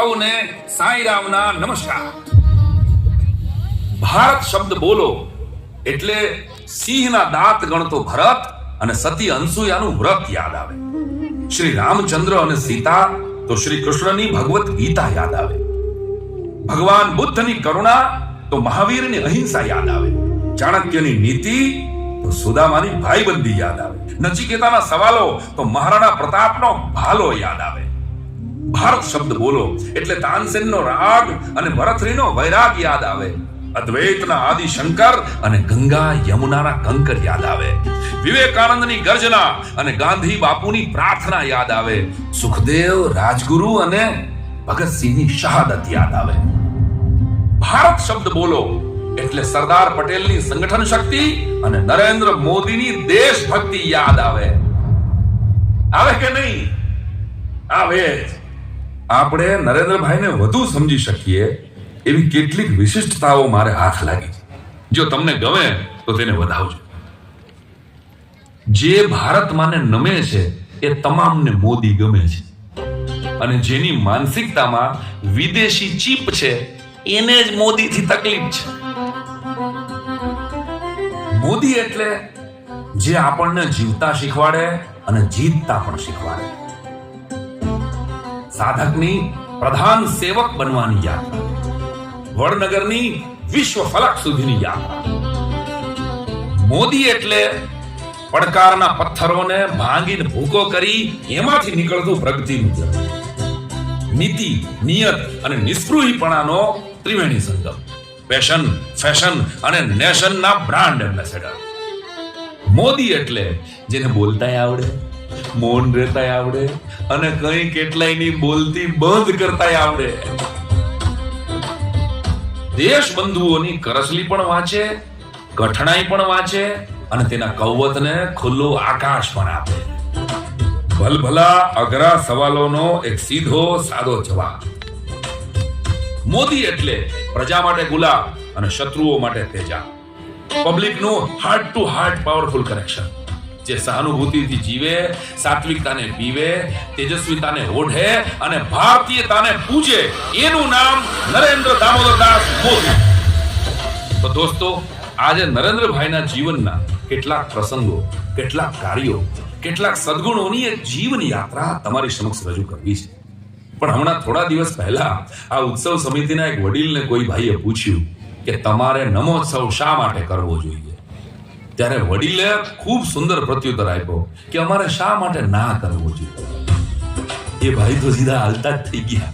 સૌને સાંઈ રામના નમસ્કાર. ભારત શબ્દ બોલો એટલે સિંહના દાંત ગણતો ભરત અને સતી અનસુયાનું વ્રત યાદ આવે. શ્રી રામચંદ્ર અને સીતા તો શ્રી કૃષ્ણની ભગવત ગીતા યાદ આવે. ભગવાન બુદ્ધની કરુણા તો મહાવીરની અહિંસા યાદ આવે. ચાણક્યની નીતિ તો સુદામાની ભાઈબંધી યાદ આવે. નચિકેતાના સવાલો તો મહારાણા પ્રતાપનો ભાલો યાદ આવે. ભારત શબ્દ બોલો એટલે તાનસેનનો રાગ અને ભરથરીનો વૈરાગ યાદ આવે. અદ્વૈતના આદિ શંકર અને ગંગા યમુનાના કંકર યાદ આવે. વિવેકાનંદની ગર્જના અને ગાંધી બાપુની પ્રાર્થના યાદ આવે. સુખદેવ રાજગુરુ અને ભગતસિંહની શહાદત યાદ આવે. ભારત શબ્દ બોલો એટલે સરદાર પટેલની સંગઠન શક્તિ અને નરેન્દ્ર મોદીની દેશભક્તિ યાદ આવે. આવે કે નહીં? આવે. આપણે નરેન્દ્રભાઈને વધુ સમજી શકીએ એવી કેટલીક વિશિષ્ટતાઓ મારે હાથ લાગી છે. જો તમને ગમે તો તેને વધાવજો. જે ભારતમાંને નમે છે એ તમામને મોદી ગમે છે, અને જેની માનસિકતામાં વિદેશી ચીપ છે એને જ મોદીથી તકલીફ છે. મોદી એટલે જે આપણને જીવતા શીખવાડે અને જીતતા પણ શીખવાડે. સાધકની પ્રધાન સેવક બનવાની યાત્રા, વડનગરની વિશ્વ ફલક સુધીની યાત્રા. મોદી એટલે પડકારના પથ્થરોને ભાંગીને ભૂકો કરી એમાંથી નીકળતું પ્રગતિનું જળ. નીતિ, નિયત અને નિસ્પૃહીપણાનો ત્રિવેણી સંગમ. પેશન, ફેશન અને નેશનના બ્રાન્ડ એમ્બેસેડર. મોદી એટલે જેને બોલતાય આવડે, મૌન રહેતાય આવડે અને કઈ કેટલાયની બોલતી બંધ કરતાય આવડે. દેશ બંધુઓની કરસલી પણ વાંચે, કઠણાઈ પણ વાંચે અને તેના કૌવતને ખુલ્લું આકાશ પણ આપે. ભલભલા અઘરા સવાલોનો એક સીધો સાદો જવાબ. મોદી એટલે પ્રજા માટે ગુલાબ અને શત્રુઓ માટે તેજા. પબ્લિકનું heart to heart powerful connection. જે સહાનુભૂતિથી જીવે, સાત્વિકતાને પીવે, તેજસ્વીતાને ઓઢે અને ભારતીયતાને પૂજે, એનું નામ નરેન્દ્ર દામોદરદાસ મોદી. તો દોસ્તો, આજે નરેન્દ્રભાઈના જીવનના કેટલાક પ્રસંગો, કેટલાક કાર્યો, કેટલાક સદગુણોની એક જીવન યાત્રા તમારી સમક્ષ રજૂ કરવી છે. પણ હમણાં થોડા દિવસ પહેલા આ ઉત્સવ સમિતિના એક વડીલને કોઈ ભાઈએ પૂછ્યું કે તમારે નમોત્સવ શા માટે કરવો જોઈએ? ત્યારે વડીલે ખૂબ સુંદર પ્રત્યુત્તર આપ્યો કે અમારે શા માટે ના કરવો જોઈએ. એ ભાઈ તો સીધા હાલતા જ થઈ ગયા.